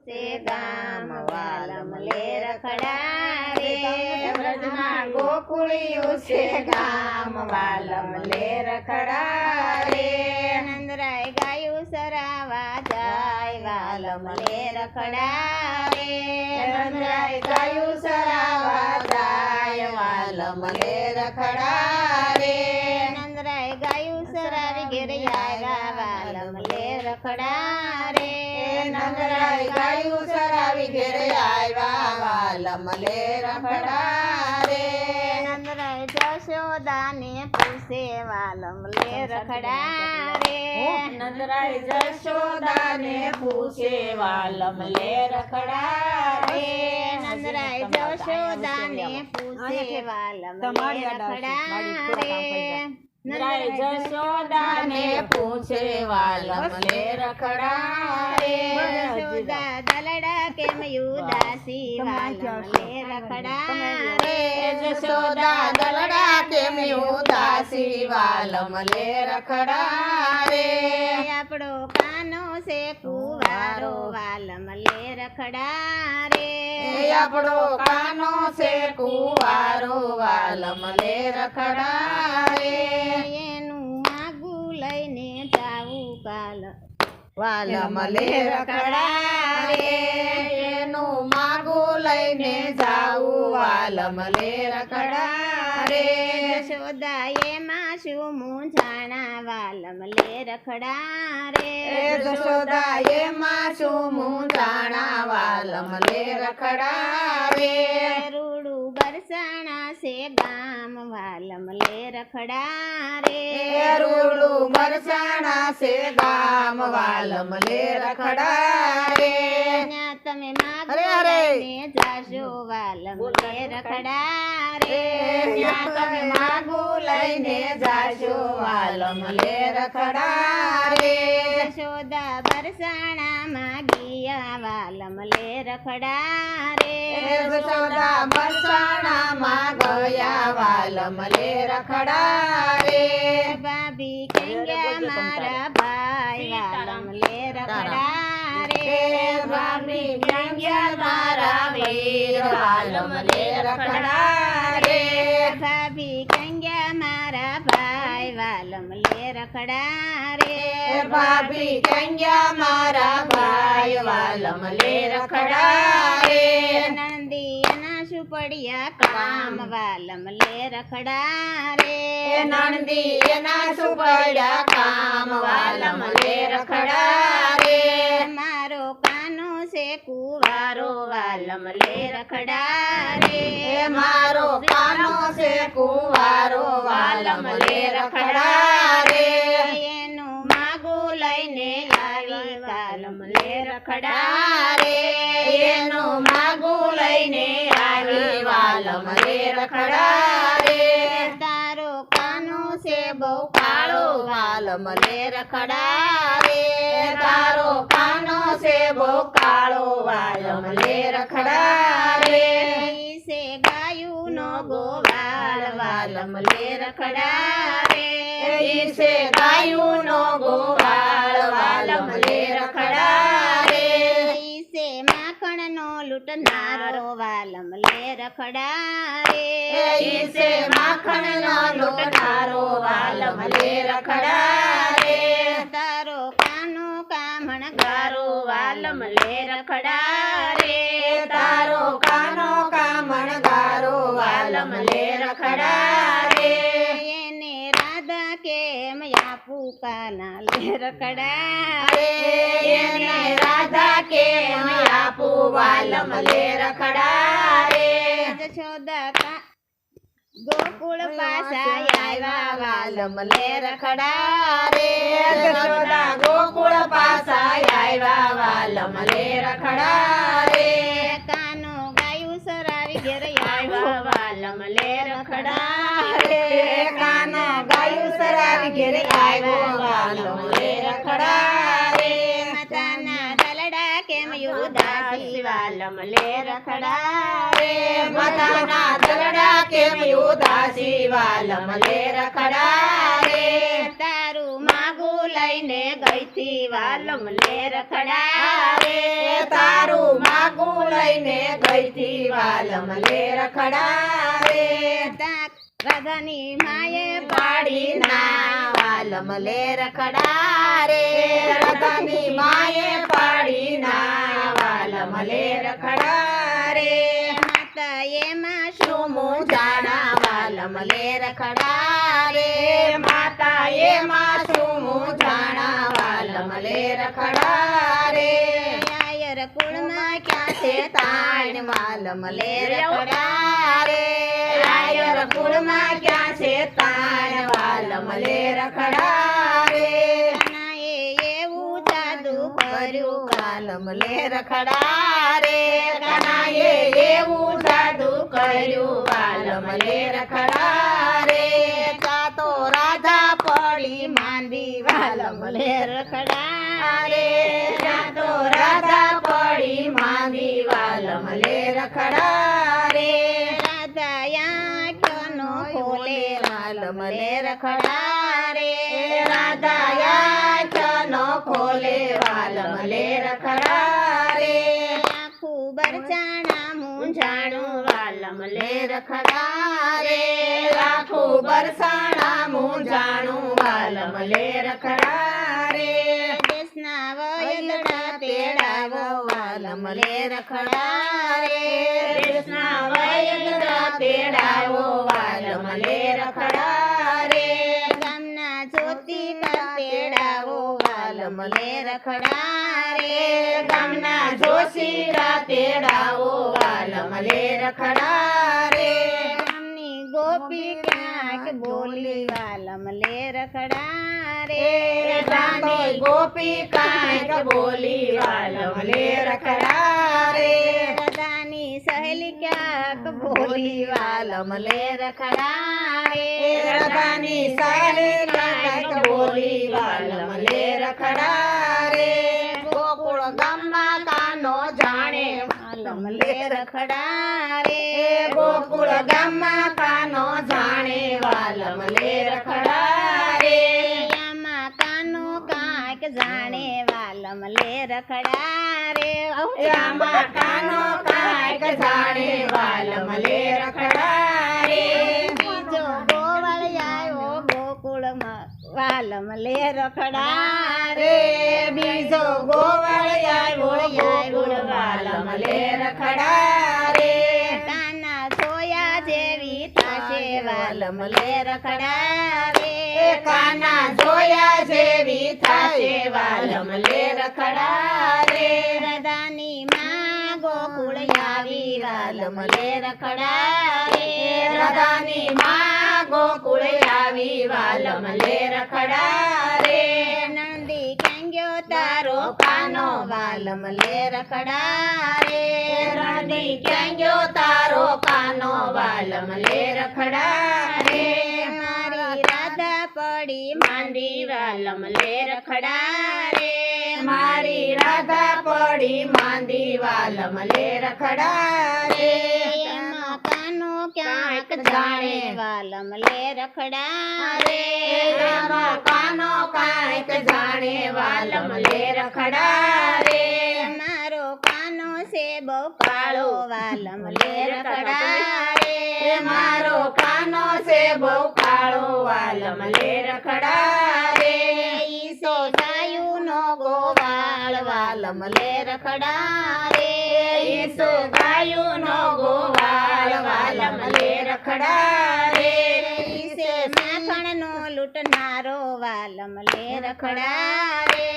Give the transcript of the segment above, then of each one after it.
તે ગામ વાલમ લે રખડા રે વ્રજના ગોકુળિયું છે ગામ વાલમ લે રખડા રે નંદરાય ગાયું સરાવા જાય વાલમ લે રખડા રે નંદરાય ગાયું સરાવા જાય વાલમ લે રખડા રે નંદરાય ગાયું સરાવી ઘેર આવ્યા વાલમ લે રખડા રે નંદરાય ગાયું સરાવી ઘેર આવ્યા વાલમ લે રખડા રે નંદરાય જશોદાને પૂછે વાલમ લે રખડા રે નંદરાય જશોદાને પૂછે વાલમ લે રખડા રે નંદરાય જશોદાને પૂછે વાલમ લે રખડા રે નંદરાય જશોદાને પૂછે વાલમ લે રખડા રે જશોદા દલડા કેમ ઉદાસી વાલમ લે રખડા રે જશોદા દલડા કેમ ઉદાસી વાલમ લે રખડા રે આપણો કાનો છે કુવારો વાલમ લે રખડા રે આપણો કાનો છે કુવારો વાલમ લે રખડા રે એનું માગું લઈને જાવું કાલ વાલમ લે રખડા રે એનું માગું લઈને જાવું વાલમ લે રખડા રે જશોદા એમાં શું મૂંઝાણા વાલમ લે રખડા રે જશોદા એમાં શું મૂંઝાણા વાલમ લે રખડા રે રૂડું બરસાણા છે ગામ વાલમ લે રખડા રે રૂડું બરસાણા છે ગામ વાલમ લે રખડા રે તમે માગને જાશો વાલમ લે રખડા રે તમે માગું લઈને જાશો વાલમ લે રખડા રે જશોદા બરસાણા માગિયા વાલમ લે રખડા રે જશોદા બરસાણા માં ગયા વાલમ લે રખડા રે ભાભી કંગ્યા મારા ભાઈ વાલમ લે રખડા રે ભાભી કંગ્યા મારા વીર વાલમ લે રખડા રે ભાભી કંગ્યા મારા ભાઈ વાલમ લે રખડા રે ભાભી કંગ્યા મારા ભાઈ વાલમ લે રખડા રે નંદી એના સુપડિયા કામ વાલમ લે રખડા રે નંદી એના સુપડિયા કામ વાલમ લે રખડા રે મારો કાનો છે કુવારો વાલમ લે રખડા રે મારો કાનો છે કુવારો વાલમ લે રખડા રે એનું માગું લઈને આવી વાલમ લે રખડા રે એનું માગું લઈને આવી વાલમ લે રખડા રે તારો કાનો છે બહુ કાળો વાલમ લે રખડા રે તારો કાનો છે બહુ કાળો વાલમ લે રખડા રે ઈસે ગાયું નો ગોવાળ વાલમ લે રખડા રે ઈસે ગાયું નો ગોવાળ વાલમ લે રખડા રે ઈસે માખણ નો લૂંટનારો વાલમ લે રખડા રે ઈસે માખણ નો લૂંટનારો વાલમ લે રખડા રે તારો કાનો કામણ ગારો વાલમ લે રખડા રે તારો કાનો કામણ ગારો વાલમ લે રખડા રે એને રાધા કેમ આપું કાના લે રખડા રે એને રાધા કેમ આપું વાલમ લે રખડા રે જશોદા ગોકુળ પાસા આવ્યા વાલમ લે રખડા રે જશોદા ગોકુળ પાસા આવ્યા વાલમ લે રખડા રે કાનો ગાયું સરાવી ઘેર આવ્યા વાલમ લે રખડા રે કાનો ગાયું સરાવી ઘેર આવ્યો વાલમ લે રખડા રે માતાના દલડા કેમ ઉદાસી વાલમ લે રખડા રે માતાના દલડા કેમ ઉદાસી વાલમ લે રખડા રે તારું માગું લઈને ગઈતી વાલમ લે રખડા રે તારું લઈને ગઈથી વાલમ લે રખડા રે રાધાની માએ પાડી ના વાલમ લે રખડા રે રાધાની માએ પાડી ના વાલમ લે રખડા રે માતા એમાં શું જાણા વાલમ લે રખડા રે માતા એમાં શું જાણા વાલમ લે રખડા રે આયર કુળમાં ક્યાં છે તાણ વાલમ લે રખડા રે આયર કુળમાં ક્યાં છે તાણ વાલમ લે રખડા રે એવું જાદુ કર્યું વાલમ લે રખડા રે કાનાએ એવું જાદુ કર્યું વાલમ લે રખડા રે તો રાધા પડી માંડી વાલમ લે રખડા રે તો રાધા પડી માંડી વાલમ લે રખડા રે ખોલે વાલમ લે રખડા રે રાધા નો ખોલે વાલમ લે રખડા રે આખું બરસાણા મૂંઝાણું વાલમ લે રખડા રે આખું બરસાણા મૂંઝાણું વાલમ લે રખડા રે દેશના વૈદડા તેડાવો વાલમ લે રખડા રે દેશના વૈદડા તેડાવો વાલમ લે રખડા રે ગામના જ્યોતિકા તેડાવો વાલમ લે રખડા રે ગામના જોશીરા તેડાવો વાલમ લે રખડા રે ગામની ગોપી ક્યાંક બોલી વાલમ લે રખડા રે ગામની ગોપી ક્યાંક બોલી વાલમ લે રખડા રે રાધાની સહેલી ક્યાંક બોલી વાલમ લે રખડા રે રાધાની સહેલી ક્યાંક બોલી વાલમ લે રખડા રે ગોકુળ ગામમાં કાનો જાણે વાલમ લે રખડા રે ગોકુળ ગામમાં કાનો જાણે વાલમ લે રખડા રે આમાં કાનો કાંઈક જાણે વાલમ લે રખડા રે આમાં કાનો કાંઈક જાણે વાલમ લે રખડા રે બીજો ગોવાળ આવ્યો ગોકુળમાં વાલમ લે રખડા રે બીજો ગોવાળ આવ્યો ગોકુળ વાલમ લે રખડા રે કાના જોયા જેવી થાશે વાલમ લે રખડા રે કાના જોયા જેવી થાશે વાલમ લે રખડા રે રાધાની માં ગોકુળ આવી વાલમ લે રખડા રે રાધાની માં ગોકુળ આવી વાલમ લે રખડા રે નંદી કેંગ્યો તારો કાનો વાલમ લે રખડા રે નંદી કેંગ્યો તારો કાનો વાલમ લે રખડા રે મારી રાધા પડી માંડી વાલમ લે રખડા રે મારી રાધા પડી માંડી વાલમ લે રખડા રે એમાં કાનો ક્યાંક જાણે વાલમ લે રખડા રે એમાં કાનો કાંઈક જાણે વાલમ લે રખડા રે મારો કાનો છે બહુ કાળો વાલમ લે રખડા રે મારો કાનો છે બહુ કાળો વાલમ લે રખડા રે ઈસો ગાયું નો ગોવાળ વાલમ લે રખડા રે ઈસો ગાયું નો ગોવાળ વાલમ લે રખડા રે ઈસે માખણ નો લૂંટનારો વાલમ લે રખડા રે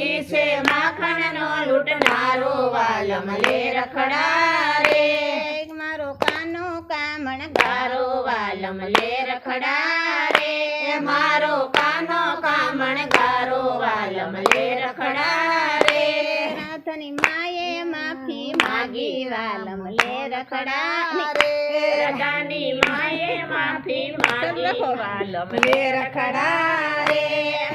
ઈસે માખણ નો લૂંટનારો વાલમ લે રખડા રે મારો કાનો કામણ ગારો વાલમ લે રખડા રે મારો કાનો કામણ ગારો વાલમ લે રખડા રે નાથની માએ માફી માગી વાલમ લે રખડા રે રાધાની માએ માફી માગી વાલમ લે રખડા રે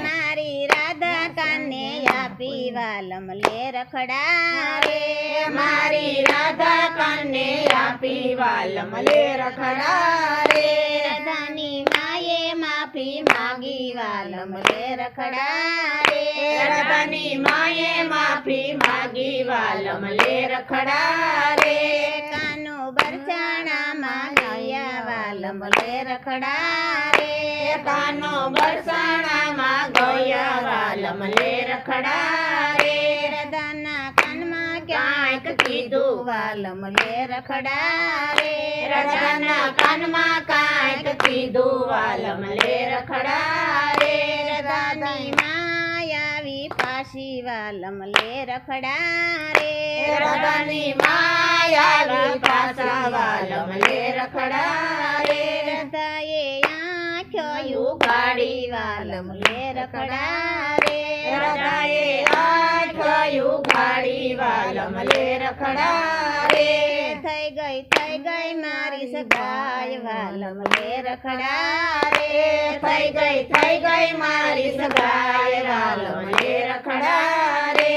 મારી રાધા કાને આપી વાલમ લે રખડા રે મારી રાધા કાને આપી વાલમ લે રખડા રે રાધાની માએ માફી માફી માગી વાલમ લે રખડા રે રાધાની માએ માફી માગી વાલમ લે રખડા રે કાનો બરસાણામાં ગયા વાલમ લે રખડા રે કાનો બરસાણામાં ગયા વાલમ લે રખડા રે રાધાના કાનમાં ક્યાંક કીધું વાલમ લે રખડા રે રાધાના કાનમાં કાંઈક કીધું વાલમ લે રખડા રે રાધાની માયાવી પાછી વાલમ લે રખડા રે રાધાની માયાવી પાછા વાલમ લે રખડા રે રાધાએ આંખો ઉઘાડી વાલમ લે રખડા રે રાધાએ આંખ ઉઘાડી વાલમ લે રખડા રે થઈ ગઈ મારી સગાઈ વાલમ લે રખડા રે થઈ ગઈ મારી સગાઈ વાલમ લે રખડા રે